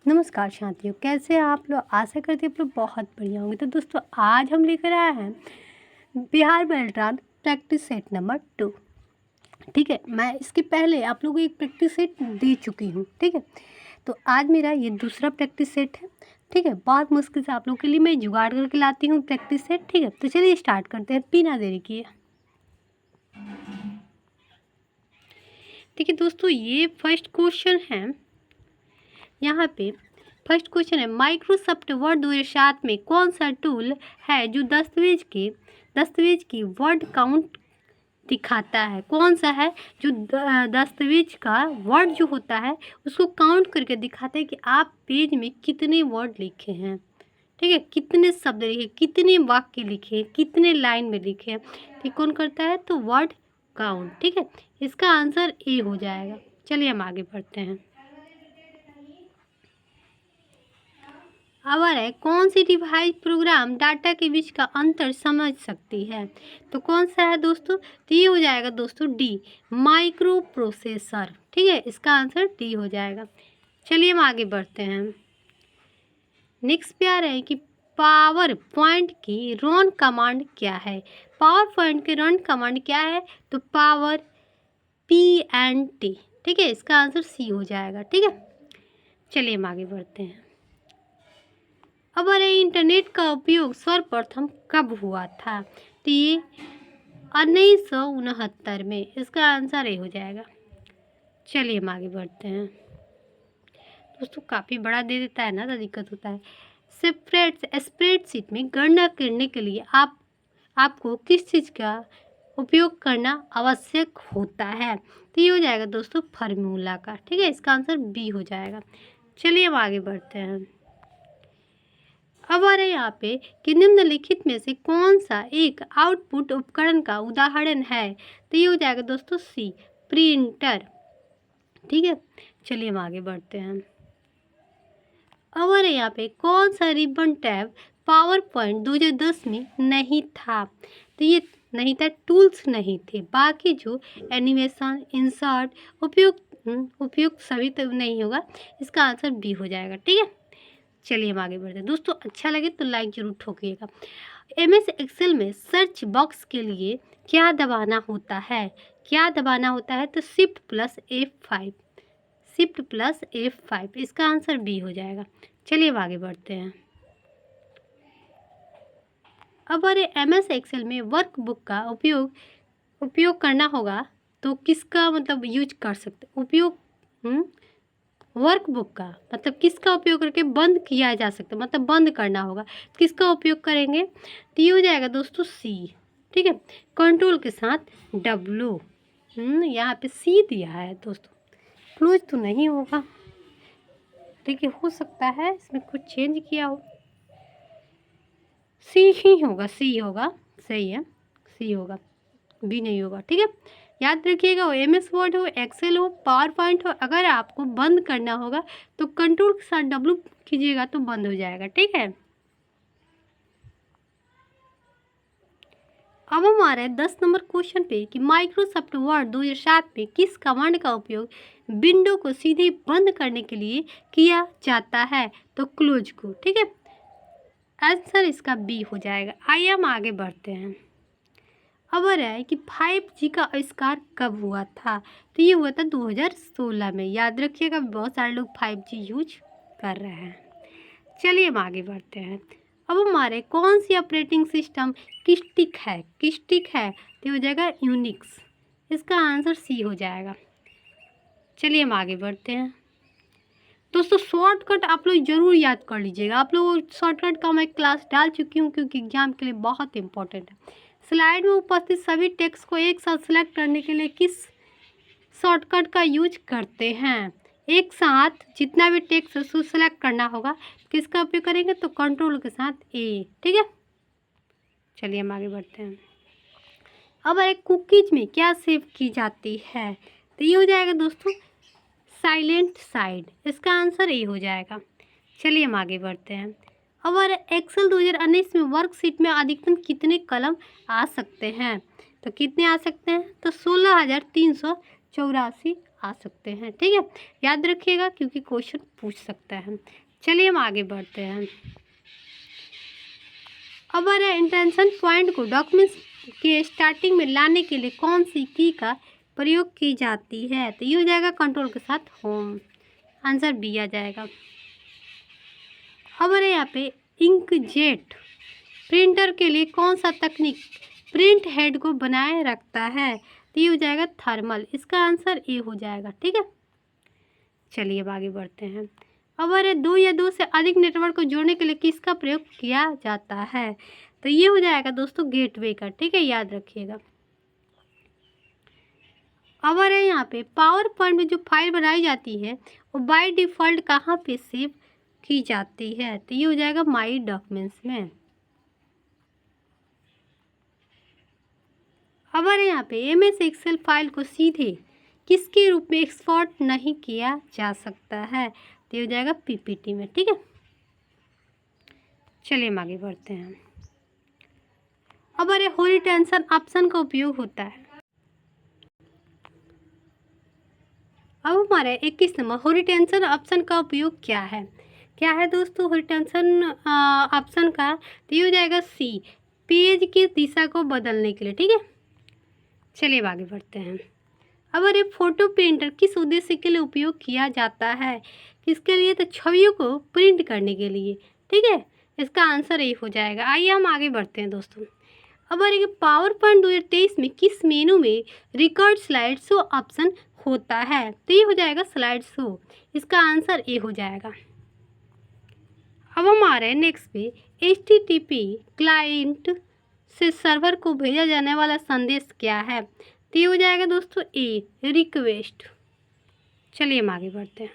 नमस्कार साथियों, कैसे हैं आप लोग। आशा करते हैं आप लोग बहुत बढ़िया होंगे। तो दोस्तों आज हम लेकर आए हैं Bihar Beltran practice set number 2। ठीक है, मैं इसके पहले आप लोगों को एक प्रैक्टिस सेट दे चुकी हूँ। ठीक है, तो आज मेरा ये दूसरा प्रैक्टिस सेट है। ठीक है, बहुत मुश्किल से आप लोगों के लिए मैं जुगाड़ करके लाती हूँ प्रैक्टिस सेट। ठीक है, तो चलिए स्टार्ट करते हैं बिना देरी किए। ठीक है दोस्तों, ये फर्स्ट क्वेश्चन है। यहाँ पे फर्स्ट क्वेश्चन है, माइक्रोसॉफ्ट वर्ड 2007 में कौन सा टूल है जो दस्तावेज की वर्ड काउंट दिखाता है। कौन सा है जो दस्तावेज का वर्ड जो होता है उसको काउंट करके दिखाता है कि आप पेज में कितने वर्ड लिखे हैं। ठीक है, कितने शब्द लिखे, कितने वाक्य लिखे, कितने लाइन में लिखे हैं। ठीक, कौन करता है तो वर्ड काउंट। ठीक है, इसका आंसर ए हो जाएगा। चलिए हम आगे बढ़ते हैं। अब आ रहा है, कौन सी डिवाइस प्रोग्राम डाटा के बीच का अंतर समझ सकती है। तो कौन सा है दोस्तों, तो ये हो जाएगा दोस्तों डी, माइक्रो प्रोसेसर। ठीक है, इसका आंसर डी हो जाएगा। चलिए हम आगे बढ़ते हैं। नेक्स्ट पे आ रहा है कि पावर पॉइंट की रन कमांड क्या है। पावर पॉइंट की रन कमांड क्या है तो पावर PNT। ठीक है, इसका आंसर सी हो जाएगा। ठीक है, चलिए हम आगे बढ़ते हैं। अब अरे इंटरनेट का उपयोग सर्वप्रथम कब हुआ था, तो ये 1969 में। इसका आंसर ए हो जाएगा। चलिए हम आगे बढ़ते हैं। दोस्तों काफ़ी बड़ा दे देता है ना, तो दिक्कत होता है। स्प्रेडशीट में गणना करने के लिए आपको किस चीज़ का उपयोग करना आवश्यक होता है, तो ये हो जाएगा दोस्तों फार्मूला का। ठीक है, इसका आंसर बी हो जाएगा। चलिए हम आगे बढ़ते हैं। अब आ रहा है यहाँ पे कि निम्नलिखित में से कौन सा एक आउटपुट उपकरण का उदाहरण है, तो ये हो जाएगा दोस्तों सी, प्रिंटर। ठीक है, चलिए हम आगे बढ़ते हैं। अब आ रहा है यहाँ पे कौन सा रिबन टैब पावर पॉइंट 2010 में नहीं था, तो ये नहीं था, टूल्स नहीं थे। बाकी जो एनिमेशन, इंसर्ट, उपयुक्त सभी तो नहीं होगा। इसका आंसर बी हो जाएगा। ठीक है, चलिए हम आगे बढ़ते हैं। दोस्तों अच्छा लगे तो लाइक जरूर ठोकिएगा। MS एक्सेल में सर्च बॉक्स के लिए क्या दबाना होता है, तो शिफ्ट प्लस F5। इसका आंसर बी हो जाएगा। चलिए अब आगे बढ़ते हैं। अब अरे MS एक्सेल में वर्कबुक का उपयोग करना होगा तो किसका मतलब यूज कर सकते, वर्कबुक का मतलब किसका उपयोग करके बंद किया जा सकता है, मतलब बंद करना होगा, किसका उपयोग करेंगे, तो ये हो जाएगा दोस्तों सी। ठीक है, कंट्रोल के साथ W। यहाँ पे सी दिया है दोस्तों, क्लोज तो नहीं होगा। ठीक है, हो सकता है इसमें कुछ चेंज किया हो। सी ही होगा, सी होगा, सही है, सी होगा, बी नहीं होगा। ठीक है, याद रखिएगा, वो MS वर्ड हो, एक्सेल हो, पावर पॉइंट हो, अगर आपको बंद करना होगा तो कंट्रोल के साथ W कीजिएगा तो बंद हो जाएगा। ठीक है, अब हम आ रहे हैं 10 नंबर क्वेश्चन पे कि माइक्रोसॉफ्ट वर्ड 2007 में किस कमांड का उपयोग विंडो को सीधे बंद करने के लिए किया जाता है, तो क्लोज को। ठीक है, आंसर इसका बी हो जाएगा। आइए हम आगे बढ़ते हैं। अब आ रहा है कि 5G का आविष्कार कब हुआ था, तो ये हुआ था 2016 में। याद रखिएगा, बहुत सारे लोग 5G यूज कर रहे हैं। चलिए हम आगे बढ़ते हैं। अब हमारे कौन सी ऑपरेटिंग सिस्टम किस्टिक है, तो हो जाएगा यूनिक्स। इसका आंसर सी हो जाएगा। चलिए हम आगे बढ़ते हैं। दोस्तों शॉर्टकट आप लोग जरूर याद कर लीजिएगा। आप लोग शॉर्टकट का मैं क्लास डाल चुकी हूँ क्योंकि एग्जाम के लिए बहुत इंपॉर्टेंट है। स्लाइड में उपस्थित सभी टेक्स्ट को एक साथ सिलेक्ट करने के लिए किस शॉर्टकट का यूज करते हैं। एक साथ जितना भी टेक्स्ट है उसको सिलेक्ट करना होगा, किसका उपयोग करेंगे तो कंट्रोल के साथ ए। ठीक है, चलिए हम आगे बढ़ते हैं। अब एक कुकीज में क्या सेव की जाती है, तो ये हो जाएगा दोस्तों साइलेंट साइड। इसका आंसर ए हो जाएगा। चलिए हम आगे बढ़ते हैं। अब एक्सेल 2019 में वर्कशीट में अधिकतम कितने कलम आ सकते हैं, तो कितने आ सकते हैं तो 16,384 आ सकते हैं। ठीक है, याद रखिएगा क्योंकि क्वेश्चन पूछ सकता है। चलिए हम आगे बढ़ते हैं। अब इंटेंशन पॉइंट को डॉक्यूमेंट्स के स्टार्टिंग में लाने के लिए कौन सी की का प्रयोग की जाती है? तो ये हो जाएगा कंट्रोल के साथ होम। आंसर बी आ जाएगा। अब यहाँ पे इंकजेट प्रिंटर के लिए कौन सा तकनीक प्रिंट हेड को बनाए रखता है? तो ये हो जाएगा थर्मल। इसका आंसर ए हो जाएगा। ठीक है, चलिए अब आगे बढ़ते हैं। अब दो या दो से अधिक नेटवर्क को जोड़ने के लिए किसका प्रयोग किया जाता है? तो ये हो जाएगा दोस्तों गेटवे का। ठीक है, याद रखिएगा। अब यहाँ पे पावर पॉइंट में जो फाइल बनाई जाती है वो बाय डिफ़ॉल्ट कहाँ पे सेव की जाती है? तो ये हो जाएगा माई डॉक्यूमेंट्स में। अब यहाँ पे MS एक्सेल फाइल को सीधे किसके रूप में एक्सपोर्ट नहीं किया जा सकता है? तो ये हो जाएगा PPT में। ठीक है, चलिए हम आगे बढ़ते हैं। अब होरिटेंशन ऑप्शन का उपयोग होता है। अब हमारे 21 नंबर होरिटेंशन ऑप्शन का उपयोग क्या है? क्या है दोस्तों होरिटेंशन ऑप्शन का? तो ये हो जाएगा सी, पेज की दिशा को बदलने के लिए। ठीक है, चलिए आगे बढ़ते हैं। अब फोटो प्रिंटर किस उद्देश्य के लिए उपयोग किया जाता है? किसके लिए? तो छवियों को प्रिंट करने के लिए। ठीक है, इसका आंसर ये हो जाएगा। आइए हम आगे बढ़ते हैं दोस्तों। अब पावर पॉइंट 2023 में किस मेनू में रिकॉर्ड स्लाइड शो ऑप्शन होता है? तो ये हो जाएगा स्लाइड शो। इसका आंसर ए हो जाएगा। अब हम आ रहे हैं नेक्स्ट पे। HTTP क्लाइंट से सर्वर को भेजा जाने वाला संदेश क्या है? तो ये हो जाएगा दोस्तों ए, रिक्वेस्ट। चलिए हम आगे बढ़ते हैं।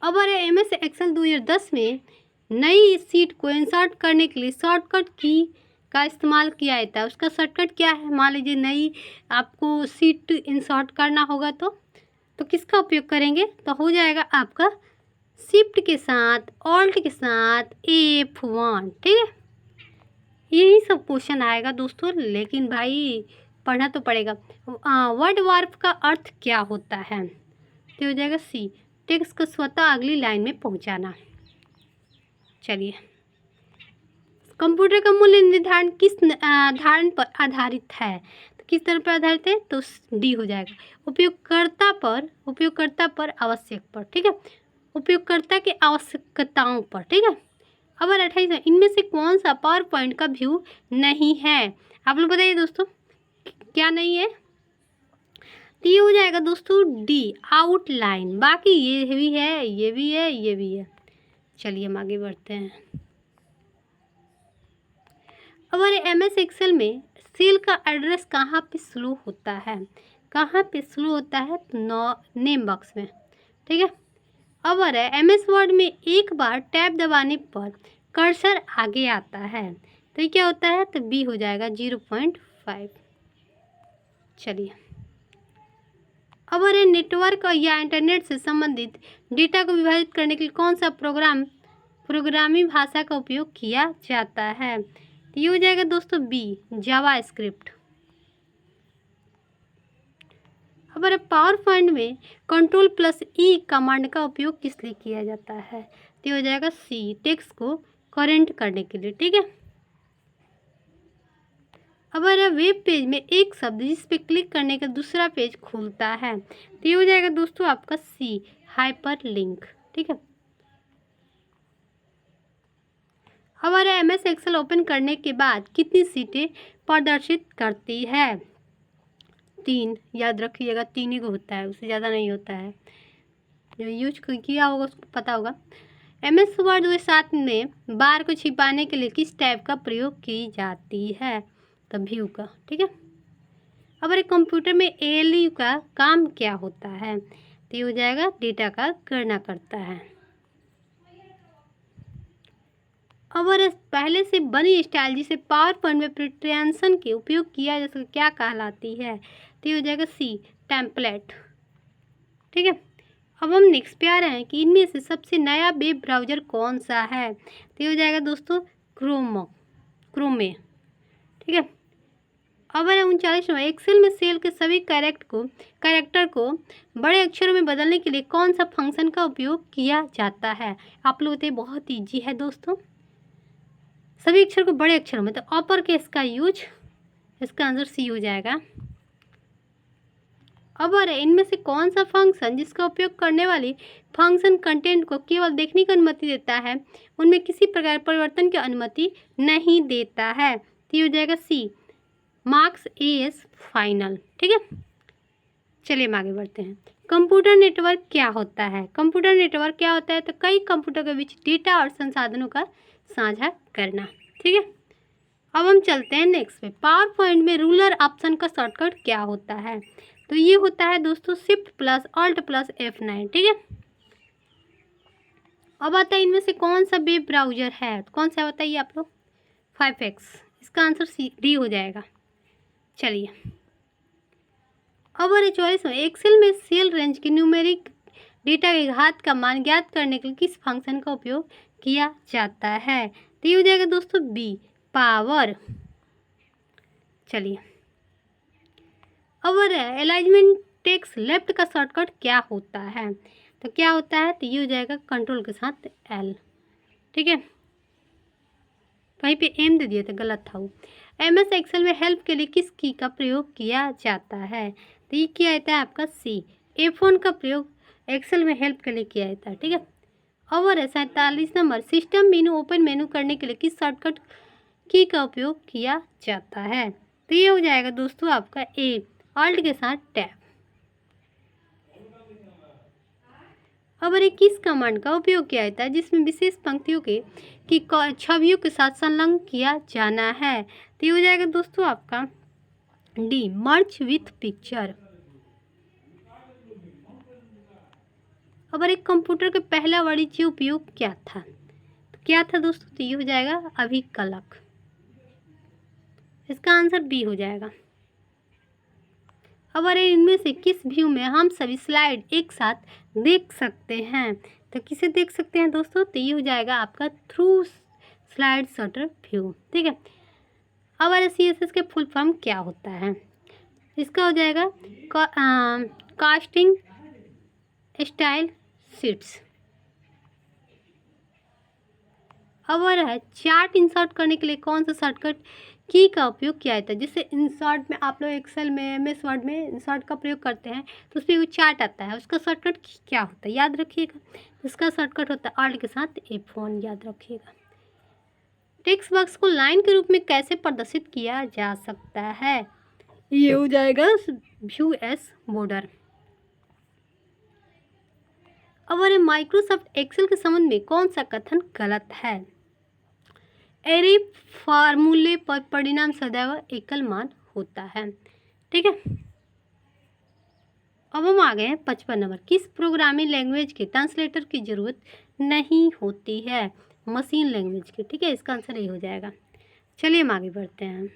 अब MS एक्सेल 2010 में नई सीट को इंसर्ट करने के लिए शॉर्टकट की का इस्तेमाल किया जाता है। उसका शॉर्टकट क्या है? मान लीजिए नई आपको सीट इंसर्ट करना होगा तो किसका उपयोग करेंगे? तो हो जाएगा आपका शिफ्ट के साथ ऑल्ट के साथ F1। ठीक है, यही सब क्वेश्चन आएगा दोस्तों, लेकिन भाई पढ़ना तो पड़ेगा। वर्ड वार्प का अर्थ क्या होता है? तो हो जाएगा सी, टेक्स्ट को स्वतः अगली लाइन में पहुंचाना। चलिए, कंप्यूटर का मूल्य निर्धारण किस धारण पर आधारित है? तो किस तरह पर आधारित है? तो डी हो जाएगा, उपयोगकर्ता पर आवश्यक पर। ठीक है, उपयोगकर्ता की आवश्यकताओं पर। ठीक है, अब 28 इनमें से कौन सा पावर पॉइंट का व्यू नहीं है? आप लोग बताइए दोस्तों, क्या नहीं है? तो ये हो जाएगा दोस्तों डी, आउटलाइन। बाकी ये भी है, ये भी है, ये भी है। चलिए हम आगे बढ़ते हैं। अब MS एक्सेल में सेल का एड्रेस कहाँ पे स्लो होता है? कहाँ पे स्लो होता है? तो नेम बॉक्स में। ठीक है, अब MS वर्ड में एक बार टैब दबाने पर कर्सर आगे आता है तो ये क्या होता है? तो बी हो जाएगा 0.5। चलिए, अब नेटवर्क या इंटरनेट से संबंधित डेटा को विभाजित करने के लिए कौन सा प्रोग्रामिंग भाषा का उपयोग किया जाता है? तो ये हो जाएगा दोस्तों बी, जावास्क्रिप्ट। अब पावर पॉइंट में Ctrl+E कमांड का उपयोग किस लिए किया जाता है? तो ये हो जाएगा सी, टेक्स्ट को करेंट करने के लिए। ठीक है, अब वेब पेज में एक शब्द जिस पे क्लिक करने का दूसरा पेज खुलता है तो ये हो जाएगा दोस्तों आपका सी, हाइपर लिंक। ठीक है, अब MS एक्सेल ओपन करने के बाद कितनी सीटें प्रदर्शित करती है? 3। याद रखिएगा 3 ही को होता है, उससे ज़्यादा नहीं होता है। जो यूज किया होगा उसको पता होगा। MS वर्ड 7 में बार को छिपाने के लिए किस टैब का प्रयोग की जाती है? तो व्यू का। ठीक है, अब कंप्यूटर में ALU का काम क्या होता है? तो ये हो जाएगा डेटा का गणना करता है। अब पहले से बनी स्टाइल जिसे पावर पॉइंट में प्रेजेंटेशन के उपयोग किया जा सकता क्या कहलाती है? तो ये हो जाएगा सी, टेम्पलेट। ठीक है, अब हम नेक्स्ट पे आ रहे हैं कि इनमें से सबसे नया वेब ब्राउज़र कौन सा है? तो ये हो जाएगा दोस्तों क्रोमे। ठीक है, अब है 39वां, एक्सेल में सेल के सभी कैरेक्टर को बड़े अक्षरों में बदलने के लिए कौन सा फंक्शन का उपयोग किया जाता है। आप लोग तो बहुत ईजी है दोस्तों, सभी अक्षर को बड़े अक्षरों में, तो अपर केस का यूज, इसका आंसर सी हो जाएगा। अब आ रहा है इनमें से कौन सा फंक्शन जिसका उपयोग करने वाली फंक्शन कंटेंट को केवल देखने की अनुमति देता है, उनमें किसी प्रकार परिवर्तन की अनुमति नहीं देता है। तो ये हो जाएगा सी, मार्क्स एएस फाइनल। ठीक है, चलिए हम आगे बढ़ते हैं। कंप्यूटर नेटवर्क क्या होता है। कंप्यूटर नेटवर्क क्या होता है, तो कई कंप्यूटर के बीच डेटा और संसाधनों का साझा करना। ठीक है, अब हम चलते हैं नेक्स्ट पे। पावर पॉइंट में रूलर ऑप्शन का शॉर्टकट क्या होता है, तो ये होता है दोस्तों shift plus alt plus F9। ठीक है, अब आता है इनमें से कौन सा वेब ब्राउजर है, तो कौन सा बताइए आप लोग। 5X, इसका आंसर सी डी हो जाएगा। चलिए अब 44वां, एक्सेल में सेल रेंज के न्यूमेरिक डेटा के घात का मान ज्ञात करने के लिए किस फंक्शन का उपयोग किया जाता है, तो ये हो जाएगा दोस्तों बी, पावर। चलिए अब अलाइनमेंट टेक्स्ट लेफ्ट का शॉर्टकट क्या होता है, तो क्या होता है, तो ये हो जाएगा कंट्रोल के साथ L। ठीक है, वहीं पे एम दे दिया था, गलत था वो। MS एक्सेल में हेल्प के लिए किस की का प्रयोग किया जाता है, तो ये किया जाता है आपका सी, F1 का प्रयोग एक्सेल में हेल्प के लिए किया जाता है। ठीक है, और 47 नंबर, सिस्टम मेनू ओपन मेनू करने के लिए किस शॉर्टकट की का उपयोग किया जाता है, तो ये हो जाएगा दोस्तों आपका ए, ऑल्ट के साथ टैब। अब अरे किस कमांड का उपयोग किया जाता है जिसमें विशेष पंक्तियों की छवियों के साथ संलग्न किया जाना है, तो ये हो जाएगा दोस्तों आपका डी, मर्ज विथ पिक्चर। अब अरे कंप्यूटर का पहला वाणिज्यिक उपयोग क्या था, तो क्या था दोस्तों, तो ये हो जाएगा अभिकलक, इसका आंसर बी हो जाएगा। अब अरे इनमें से किस व्यू में हम सभी स्लाइड एक साथ देख सकते हैं, तो किसे देख सकते हैं दोस्तों, तो ये हो जाएगा आपका थ्रू स्लाइड शटर व्यू। ठीक है, अब अरे CSS के फुल फॉर्म क्या होता है, इसका हो जाएगा कास्टिंग स्टाइल शीट्स। अब है चार्ट इंसर्ट करने के लिए कौन सा शॉर्टकट की का उपयोग किया जाता है, जिससे इंसर्ट में आप लोग एक्सेल में MS वर्ड में इंसर्ट का प्रयोग करते हैं, तो उसमें वो चार्ट आता है, उसका शॉर्टकट क्या होता है याद रखिएगा, उसका शॉर्टकट होता है ऑल्ट के साथ F1, याद रखिएगा। टेक्स्ट बॉक्स को लाइन के रूप में कैसे प्रदर्शित किया जा सकता है, ये हो जाएगा व्यू एस बॉर्डर। अब अरे माइक्रोसॉफ्ट एक्सेल के संबंध में कौन सा कथन गलत है, एरे फार्मूले पर परिणाम सदैव एकल मान होता है। ठीक है, अब हम आ गए हैं 55 नंबर, किस प्रोग्रामिंग लैंग्वेज के ट्रांसलेटर की जरूरत नहीं होती है, मशीन लैंग्वेज की। ठीक है, इसका आंसर ये हो जाएगा। चलिए हम आगे बढ़ते हैं।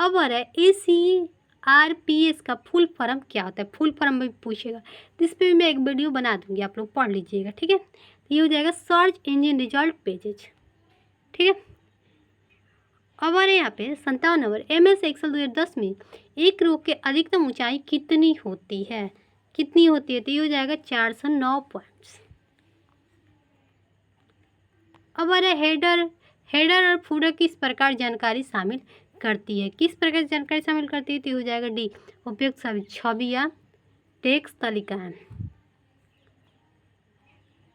अब आ रहा है ACRPS का फुल फॉर्म क्या होता है, फुल फॉर्म भी पूछेगा, तो इस पर भी मैं एक वीडियो बना दूंगी, आप लोग पढ़ लीजिएगा। ठीक है, तो ये हो जाएगा सर्च इंजन रिजल्ट पेजेज। ठीक है, अब आ रहे यहाँ पे 57 नंबर, MS एक्सेल 2010 में एक रो के अधिकतम ऊंचाई कितनी होती है, कितनी होती है, तो ये हो जाएगा 409 पॉइंट्स। अब आ रहा है हेडर और फूडर किस प्रकार जानकारी शामिल करती है, किस प्रकार जानकारी शामिल करती है, तो ये हो जाएगा डी, उपयुक्त सभी छवि या टेक्स्ट तालिकाएं।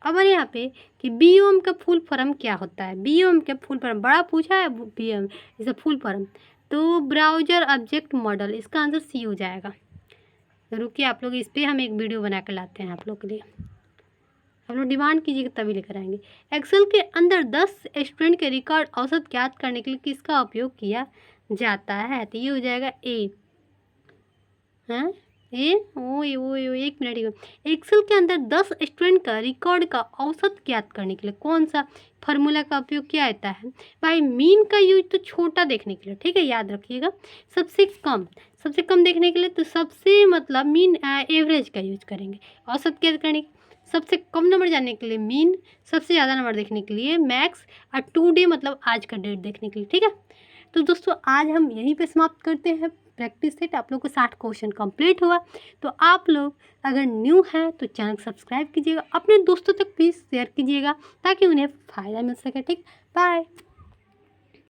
अब यहाँ पे कि BOM का फुल फॉर्म क्या होता है, BOM का फुल फॉर्म बड़ा पूछा है, BOM इसे फुल फॉर्म, तो ब्राउजर ऑब्जेक्ट मॉडल, इसका आंसर सी हो जाएगा। रुकिए आप लोग, इस पर हम एक वीडियो बना कर लाते हैं आप लोग के लिए, आप लोग डिमांड कीजिएगा तभी लेकर आएंगे। एक्सेल के अंदर 10 स्टूडेंट के रिकॉर्ड औसत ज्ञात करने के लिए किसका उपयोग किया जाता है, तो ये हो जाएगा ए, हैं एक मिनट, एक्सेल के अंदर 10 स्टूडेंट का रिकॉर्ड का औसत ज्ञात करने के लिए कौन सा फार्मूला का उपयोग किया जाता है, भाई मीन का यूज तो छोटा देखने के लिए, ठीक है याद रखिएगा, सबसे कम देखने के लिए तो सबसे मतलब मीन एवरेज का यूज करेंगे, औसत ज्ञात करने के सबसे कम नंबर जानने के लिए मीन, सबसे ज़्यादा नंबर देखने के लिए मैक्स, और 2 डे मतलब आज का डेट देखने के लिए। ठीक है, तो दोस्तों आज हम यहीं पे समाप्त करते हैं प्रैक्टिस सेट। आप लोग को 60 क्वेश्चन कंप्लीट हुआ। तो आप लोग अगर न्यू हैं तो चैनल सब्सक्राइब कीजिएगा, अपने दोस्तों तक प्लीज़ शेयर कीजिएगा ताकि उन्हें फ़ायदा मिल सके। ठीक, बाय।